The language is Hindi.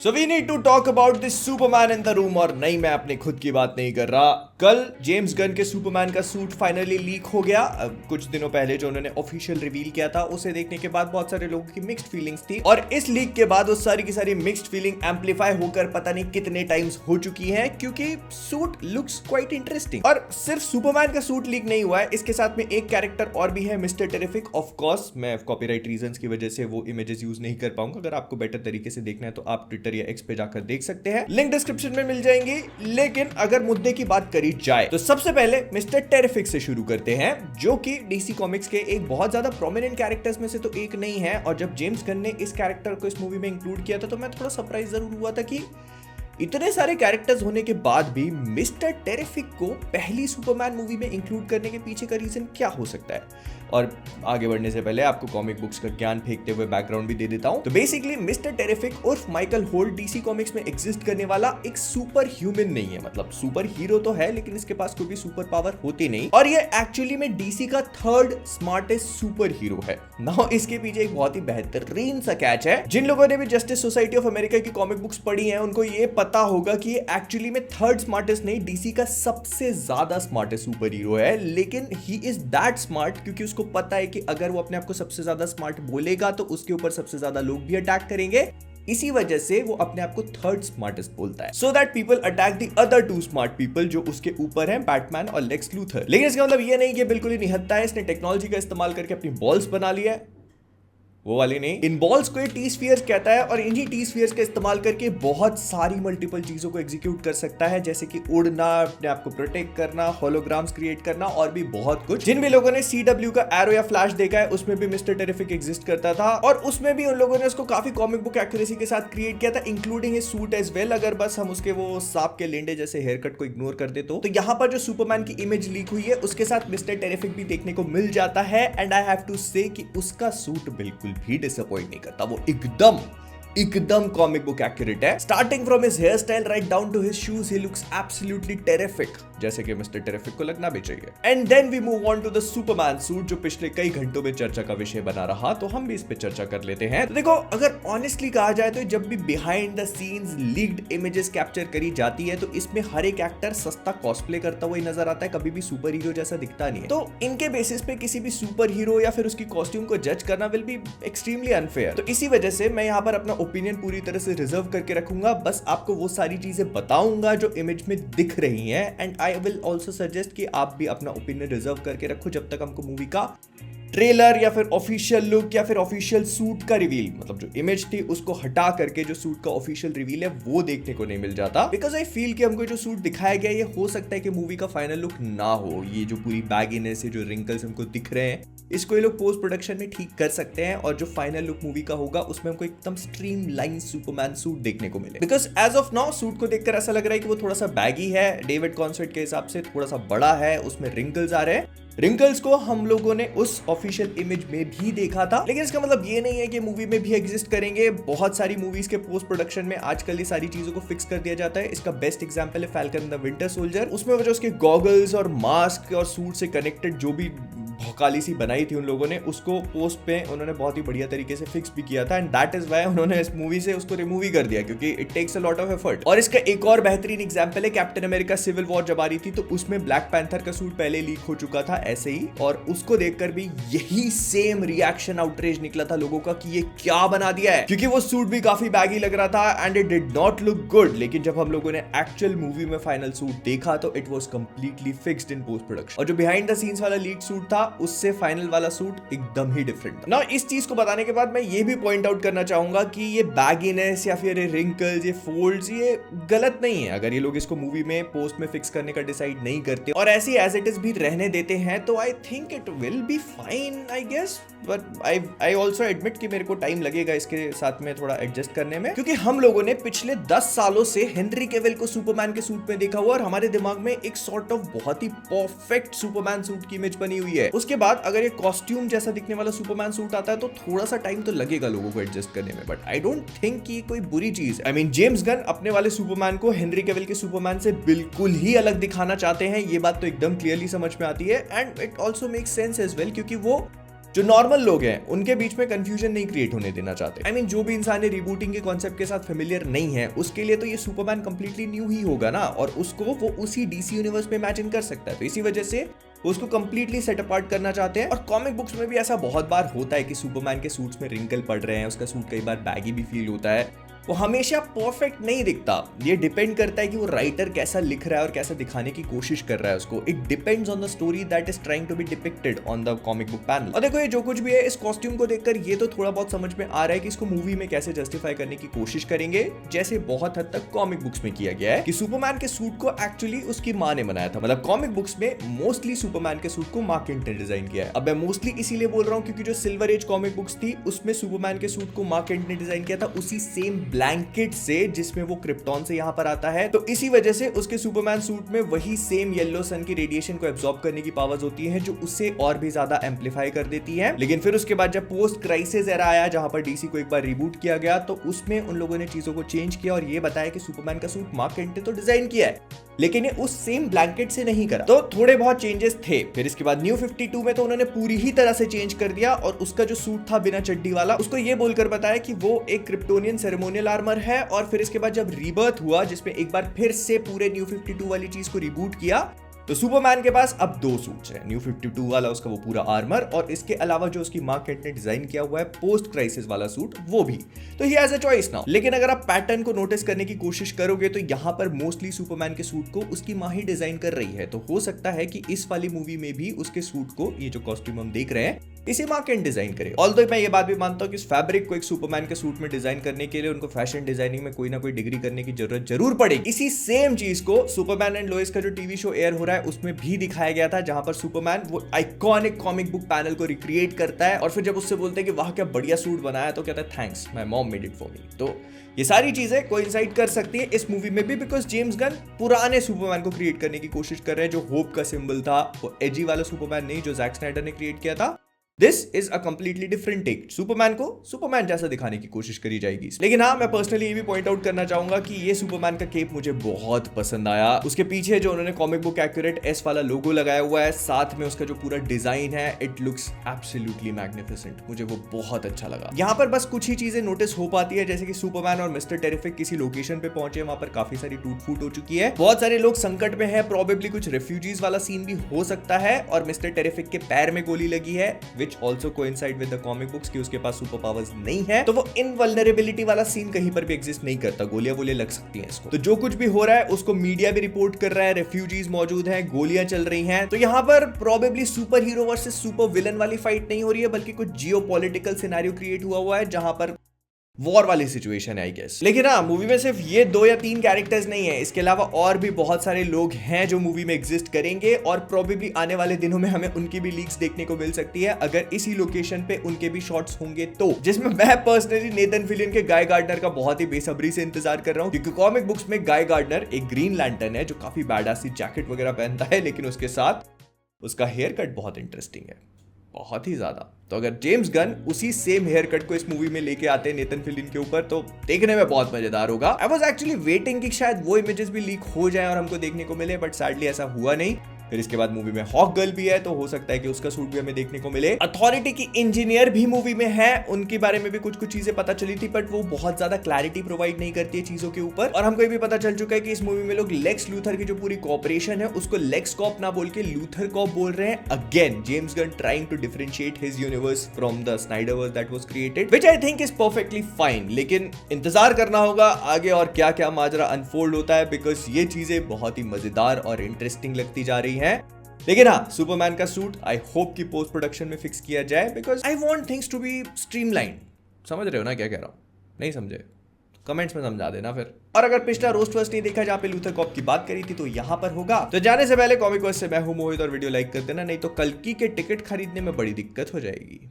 So we need to talk about this Superman in the room। और नहीं, मैं अपने खुद की बात नहीं कर रहा। कल जेम्स गन के सुपरमैन का सूट फाइनली लीक हो गया। कुछ दिनों पहले जो उन्होंने ऑफिशियल रिवील किया था उसे देखने के बाद बहुत सारे लोगों की मिक्स्ड फीलिंग्स थी, और इस लीक के बाद वो सारी की सारी मिक्स्ड फीलिंग एम्पलीफाई होकर पता नहीं कितने टाइम्स हो चुकी है, क्योंकि सूट लुक्स क्वाइट इंटरेस्टिंग। और सिर्फ सुपरमैन का सूट लीक नहीं हुआ है, इसके साथ में एक कैरेक्टर और भी है, मिस्टर टेरिफिक। ऑफ कोर्स मैं कॉपीराइट रीजंस की वजह से वो इमेजेस यूज नहीं कर पाऊंगा। अगर आपको बेटर तरीके से देखना है तो आप ट्विटर या एक्स पे जाकर देख सकते हैं, लिंक डिस्क्रिप्शन में मिल जाएंगी। लेकिन अगर मुद्दे की बात करी जाए तो सबसे पहले मिस्टर टेरिफिक से शुरू करते हैं, जो कि डीसी कॉमिक्स के एक बहुत ज्यादा प्रोमिनेंट कैरेक्टर्स में से तो एक नहीं है। और जब जेम्स गन ने इस कैरेक्टर को इस मूवी में इंक्लूड किया था तो मैं थोड़ा सरप्राइज जरूर हुआ था कि इतने सारे कैरेक्टर्स होने के बाद भी मिस्टर टेरिफिक को पहली सुपरमैन मूवी में इंक्लूड करने के पीछे का रीजन क्या हो सकता है। और आगे बढ़ने से पहले आपको कॉमिक बुक्स का ज्ञान फेंकते हुए बैकग्राउंड भी दे देता हूं। तो बेसिकली मिस्टर टेरिफिक उर्फ माइकल होल्ट डीसी कॉमिक्स में एग्जिस्ट करने वाला एक सुपर ह्यूमन नहीं है। मतलब सुपर हीरो तो है, लेकिन इसके पास कोई भी सुपर पावर होती नहीं, और ये एक्चुअली में डीसी का थर्ड स्मार्टेस्ट सुपर हीरो है। नाउ इसके पीछे एक बहुत ही बेहतरीन सा कैच है। जिन लोगों ने भी जस्टिस सोसाइटी ऑफ अमेरिका की कॉमिक बुक्स पढ़ी हैं उनको ये पता होगा कि ये एक्चुअली में थर्ड स्मार्टेस्ट नहीं, डीसी का सबसे ज्यादा स्मार्टेस्ट सुपर हीरो है। लेकिन ही इज दैट स्मार्ट क्योंकि उसको पता है कि अगर वो अपने आप को सबसे ज्यादा स्मार्ट बोलेगा तो उसके ऊपर सबसे ज्यादा लोग भी अटैक करेंगे। इसी वजह से वो अपने आप को थर्ड स्मार्टेस्ट बोलता है, so that people attack the other two smart people जो उसके ऊपर हैं, बैटमैन और लेक्स लूथर। लेकिन इसका मतलब ये नहीं कि बिल्कुल ही निहत्था है। इसने टेक्नोलॉजी का इस्तेमाल करके अपनी बॉल्स बना लिया है, वो वाली नहीं। इन बॉल्स को टी स्फीयर्स कहता है, और इन्हीं टी स्फीयर्स का इस्तेमाल करके बहुत सारी मल्टीपल चीजों को एग्जीक्यूट कर सकता है, जैसे कि उड़ना, अपने आप को प्रोटेक्ट करना, होलोग्राम्स क्रिएट करना और भी बहुत कुछ। जिन भी लोगों ने CW का एरो या फ्लैश देखा है उसमें भी मिस्टर टेरिफिक एग्जिस्ट करता था, और उसमें भी उन लोगों ने उसको काफी कॉमिक बुक एक्यूरेसी के साथ क्रिएट किया था, including his suit as well. अगर बस हम उसके वो सांप के लेंडे जैसे हेयर कट को इग्नोर कर दे तो यहाँ पर जो सुपरमैन की इमेज लीक हुई है उसके साथ मिस्टर टेरिफिक भी देखने को मिल जाता है। एंड आई हैव टू से कि उसका सूट बिल्कुल भी डिसअपॉइंट नहीं करता। वो एकदम कॉमिक बुक एक्यूरेट है। Starting from his hair style right down to his shoes, he looks absolutely terrific, जैसे कि मिस्टर टेरिफिक को लगना भी चाहिए। And then we move on to the Superman suit, जो पिछले कई घंटों में चर्चा का विषय बना रहा, तो हम भी इस पे चर्चा कर लेते हैं। तो देखो, अगर ऑनेस्टली कहा जाए तो जब भी behind the scenes leaked images capture करी जाती है तो इसमें हर एक एक्टर सस्ता कॉस्प्ले करता हुआ नजर आता है, कभी भी सुपर हीरो जैसा दिखता नहीं है। तो इनके बेसिस पे किसी भी सुपर हीरो या फिर उसकी कॉस्ट्यूम को जज करना विल बी एक्सट्रीमली अनफेयर। तो इसी वजह से मैं यहाँ पर अपना ओपिनियन पूरी तरह से रिजर्व करके रखूंगा। बस आपको वो सारी चीजें बताऊंगा जो इमेज में दिख रही हैं, and I will also suggest कि आप भी अपना ओपिनियन रिजर्व करके रखो जब तक हमको मूवी का ट्रेलर या फिर ऑफिशियल लुक या फिर ऑफिशियल सूट का रिवील, मतलब जो इमेज थी उसको हटा करके जो सूट का ऑफिशियल रिवील है वो देखने को नहीं मिल जाता। बिकॉज आई फील कि हमको जो सूट दिखाया गया ये हो सकता है कि मूवी का फाइनल लुक ना हो। ये जो पूरी बैगीनेस है, जो रिंकल्स हमको दिख रहे हैं, इसको ये लोग पोस्ट प्रोडक्शन में ठीक कर सकते हैं, और जो फाइनल लुक मूवी का होगा उसमें हमको एकदम स्ट्रीम लाइन सुपरमैन सूट देखने को मिले। Because as of now suit को देखकर ऐसा लग रहा है कि वो थोड़ा सा बैगी है, डेविड कॉन्सर्ट के हिसाब से थोड़ा सा बड़ा है, उसमें रिंकल्स आ रहे हैं। रिंकल्स को हम लोगों ने उस ऑफिशियल इमेज में भी देखा था, लेकिन इसका मतलब ये नहीं है कि मूवी में भी एग्जिस्ट करेंगे। बहुत सारी मूवीज के पोस्ट प्रोडक्शन में आजकल ये सारी चीजों को फिक्स कर दिया जाता है। इसका बेस्ट एग्जांपल है फैल्कन द विंटर सोल्जर। उसमें जो उसके गॉगल्स और मास्क और सूट से कनेक्टेड जो भी भौकाली सी बनाई थी उन लोगों ने, उसको पोस्ट पे उन्होंने बहुत ही बढ़िया तरीके से फिक्स भी किया था, एंड दैट इज व्हाई उन्होंने इस मूवी से उसको रिमूव ही कर दिया, क्योंकि it takes a lot of effort. और इसका एक और बेहतरीन एग्जांपल है कैप्टन अमेरिका सिविल वॉर जब आ रही थी तो उसमें ब्लैक पैंथर का सूट पहले लीक हो चुका था ऐसे ही, और उसको देखकर भी यही सेम रिएक्शन आउटरेज निकला था लोगों का कि ये क्या बना दिया है, क्योंकि वो सूट भी काफी बैगी लग रहा था and it did not look good. लेकिन जब हम लोगों ने एक्चुअल मूवी में फाइनल सूट देखा तो it was completely fixed in post production, और जो बिहाइंड द सीन्स वाला लीक सूट था उससे फाइनल वाला सूट एकदम ही डिफरेंट था। ना इस चीज को बताने के बाद मैं ये भी पॉइंट आउट करना चाहूंगा कि ये बैगीनेस या फिर ये रिंकल्स, ये फोल्ड्स, ये गलत नहीं है। अगर ये लोग इसको मूवी में पोस्ट में फिक्स करने का डिसाइड नहीं करते और ऐसी एज इट इज भी रहने देते हैं तो I think it will be fine I guess. But I also admit कि मेरे को टाइम लगेगा इसके साथ में थोड़ा एडजस्ट करने में, क्योंकि हम लोगों ने पिछले 10 सालों से हेनरी कैविल को सुपरमैन के सूट में देखा हुआ, और हमारे दिमाग में एक सॉर्ट ऑफ बहुत ही परफेक्ट सुपरमैन सूट की इमेज बनी हुई है। उसके बाद अगर ये कॉस्ट्यूम जैसा दिखने वाला सुपरमैन सूट आता है तो थोड़ा सा टाइम तो लगेगा लोगों को एडजस्ट करने में, बट आई डोंट थिंक कि कोई बुरी चीज। आई मीन जेम्स गन अपने वाले सुपरमैन को हेनरी कैविल के सुपरमैन से बिल्कुल ही अलग दिखाना चाहते हैं, ये बात तो एकदम क्लियरली समझ में आती है, and it also makes sense as well, क्योंकि वो जो नॉर्मल लोग हैं उनके बीच में कंफ्यूजन नहीं क्रिएट होने देना चाहते। आई मीन जो भी इंसान रीबूटिंग के कॉन्सेप्ट के साथ फेमिलियर नहीं है उसके लिए तो ये सुपरमैन कंप्लीटली न्यू ही होगा ना, और उसको वो उसी डीसी यूनिवर्स में इमेजिन कर सकता है। तो इसी वजह से वो उसको कंप्लीटली सेट अपार्ट करना चाहते हैं। और कॉमिक बुक्स में भी ऐसा बहुत बार होता है कि सुपरमैन के सूट्स में रिंकल पड़ रहे हैं, उसका सूट कई बार बैगी भी फील होता है, वो हमेशा परफेक्ट नहीं दिखता। ये डिपेंड करता है कि वो राइटर कैसा लिख रहा है और कैसा दिखाने की कोशिश कर रहा है उसको। It depends on the story that is trying to be depicted on the comic book panel. और देखो ये जो कुछ भी है, इस कॉस्ट्यूम को देखकर ये तो थोड़ा बहुत समझ में आ रहा है कि इसको मूवी में कैसे जस्टिफाई करने की कोशिश करेंगे, जैसे बहुत हद तक कॉमिक बुक्स में किया गया है कि सुपरमैन के सूट को एक्चुअली उसकी माँ ने बनाया था। मतलब कॉमिक बुक्स में मोस्टली सुपरमैन के सूट को मार्क केंट ने डिजाइन किया है। अब मैं मोस्टली इसीलिए बोल रहा हूँ क्योंकि जो सिल्वर एज कॉमिक बुक्स थी उसमें सुपरमैन के सूट को मार्क केंट ने डिजाइन किया था उसी सेम ब्लैंकेट से जिसमें वो क्रिप्टॉन से यहां पर आता है। तो इसी वजह से उसके सुपरमैन सूट में वही सेम येलो सन की रेडिएशन को एब्जॉर्ब करने की पावर्स होती है जो उसे और भी ज्यादा एम्पलीफाई कर देती है। लेकिन फिर उसके बाद जब पोस्ट क्राइसिस एरा आया जहां पर डीसी को एक बार रिबूट किया गया तो उसमें उन लोगों ने चीजों को चेंज किया और ये बताया कि सुपरमैन का सूट मार्क केंट ने तो डिजाइन किया है लेकिन ये उस सेम ब्लैंकेट से नहीं करा। तो थोड़े बहुत चेंजेस थे। फिर इसके बाद न्यू 52 में तो उन्होंने पूरी ही तरह से चेंज कर दिया और उसका जो सूट था बिना चड्डी वाला उसको ये बोलकर बताया कि वो एक क्रिप्टोनियन सेरेमोनियल आर्मर है। और फिर इसके बाद जब रीबर्थ हुआ जिसमें एक बार फिर से पूरे न्यू 52 वाली चीज को रिबूट किया तो सुपरमैन के पास अब 2 सूट्स हैं, न्यू 52 वाला उसका वो पूरा आर्मर और इसके अलावा जो उसकी मार्क केंट ने डिजाइन किया हुआ है पोस्ट क्राइसिस वाला सूट वो भी। तो he has a choice now. लेकिन अगर आप पैटर्न को नोटिस करने की कोशिश करोगे तो यहाँ पर मोस्टली सुपरमैन के सूट को उसकी माँ ही डिजाइन कर रही है। तो हो सकता है कि इस वाली मूवी में भी उसके सूट को, ये जो कॉस्ट्यूम हम देख रहे हैं, इसे मार्क केंट डिजाइन करे। ऑल्दो मैं ये बात भी मानता हूं कि इस फैब्रिक को एक सुपरमैन के सूट में डिजाइन करने के लिए उनको फैशन डिजाइनिंग में कोई ना कोई डिग्री करने की जरूरत जरूर पड़ेगी। इसी सेम चीज को सुपरमैन एंड लोइस का जो टीवी शो एयर हो रहा है उसमें भी दिखाया गया था जहां पर सुपरमैन वो आइकॉनिक कॉमिक बुक पैनल को रिक्रिएट करता है और फिर जब उससे बोलते हैं कि वाह क्या बढ़िया सूट बनाया तो कहता है thanks, my mom made it for me. तो ये सारी चीजें कोइंसाइड कर सकती है इस मूवी में भी बिकॉज जेम्स गन पुराने सुपरमैन को क्रिएट करने की कोशिश कर रहे हैं जो होप का सिंबल था, वो एजी वाला सुपरमैन नहीं जो जैक स्नाइडर ने क्रिएट किया था। This is a completely different take. Superman को सुपरमैन जैसा दिखाने की कोशिश करी जाएगी। लेकिन हाँ, मैं पर्सनली ये भी पॉइंट आउट करना चाहूंगा कि ये सुपरमैन का केप मुझे बहुत पसंद आया। उसके पीछे जो उन्होंने कॉमिक बुक एक्यूरेट एस वाला लोगो लगाया हुआ है, साथ में उसका जो पूरा डिजाइन है, इट लुक्स एब्सोल्युटली मैग्निफिसेंट। मुझे वो बहुत अच्छा लगा। यहाँ पर बस कुछ ही चीजें नोटिस हो पाती है, जैसे कि सुपरमैन और मिस्टर टेरिफिक किसी लोकेशन पे पहुंचे, वहां पर काफी सारी टूट फूट हो चुकी है, बहुत सारे लोग संकट में है, प्रोबेबली कुछ रेफ्यूजीज वाला सीन भी हो सकता है और मिस्टर टेरिफिक के पैर में गोली लगी है, which also coincide with the comic books कि उसके पास सुपर पावर्स नहीं है। तो वो इनवल्नरेबिलिटी वाला सीन कहीं पर भी एग्जिस्ट नहीं करता, गोलियां वोलियां लग सकती हैं इसको। तो जो कुछ भी हो रहा है उसको मीडिया भी रिपोर्ट कर रहा है, रेफ्यूजीज मौजूद हैं, गोलियां चल रही हैं। तो यहां पर probably super hero versus super villain वाली फाइट नहीं हो रही है, बल्कि कुछ जियोपॉलिटिकल सिनेरियो क्रिएट हुआ है जहां पर वॉर वाली सिचुएशन है आई गेस। लेकिन हाँ, मूवी में सिर्फ ये 2 या 3 कैरेक्टर्स नहीं है, इसके अलावा और भी बहुत सारे लोग हैं जो मूवी में एग्जिस्ट करेंगे और प्रोबेबली आने वाले दिनों में हमें उनकी भी लीक्स देखने को मिल सकती है अगर इसी लोकेशन पे उनके भी शॉट्स होंगे तो। जिसमें मैं पर्सनली नेथन फिलियन के गाय गार्डनर का बहुत ही बेसब्री से इंतजार कर रहा हूँ, क्योंकि कॉमिक बुक्स में गाय गार्डनर एक ग्रीन लैंटर्न है जो काफी बैडास सी जैकेट वगैरह पहनता है, लेकिन उसके साथ उसका हेयर कट बहुत इंटरेस्टिंग है, बहुत ही ज्यादा। तो अगर जेम्स गन उसी सेम हेयर कट को इस मूवी में लेके आते हैं नेथन फिलियन के ऊपर तो देखने में बहुत मजेदार होगा। आई वाज एक्चुअली वेटिंग कि शायद वो इमेजेस भी लीक हो जाए और हमको देखने को मिले, बट सैडली ऐसा हुआ नहीं। फिर इसके बाद मूवी में हॉक गर्ल भी है, तो हो सकता है कि उसका सूट भी हमें देखने को मिले। अथॉरिटी की इंजीनियर भी मूवी में है, उनके बारे में भी कुछ चीजें पता चली थी, बट वो बहुत ज्यादा क्लैरिटी प्रोवाइड नहीं करती है चीजों के ऊपर। और हमको ये भी पता चल चुका है कि इस मूवी में लोग लेक्स लूथर की जो पूरी कॉपरेशन है उसको लेक्स कॉप ना बोल के लूथर कॉप बोल रहे हैं। Again James Gunn trying to differentiate his universe from the Snyderverse that was created, which I think is perfectly fine. लेकिन इंतजार करना होगा आगे और क्या क्या माजरा अनफोल्ड होता है, बिकॉज ये चीजें बहुत ही मजेदार और इंटरेस्टिंग लगती जा रही है। लेकिन हाँ, सुपरमैन का सूट आई होप कि पोस्ट प्रोडक्शन में फिक्स किया जाए, because I want things to be streamline. समझ रहे हो ना क्या कह रहा हूं? नहीं समझे? कमेंट्स में समझा देना फिर। और अगर पिछला रोस्ट फर्स्ट नहीं देखा जहां पे लूथर कॉप की बात करी थी तो यहां पर होगा। तो जाने से पहले कॉमिक वर्स से मैं हूं मोहित और वीडियो लाइक कर देना, नहीं तो कल्कि के टिकट खरीदने में बड़ी दिक्कत हो जाएगी।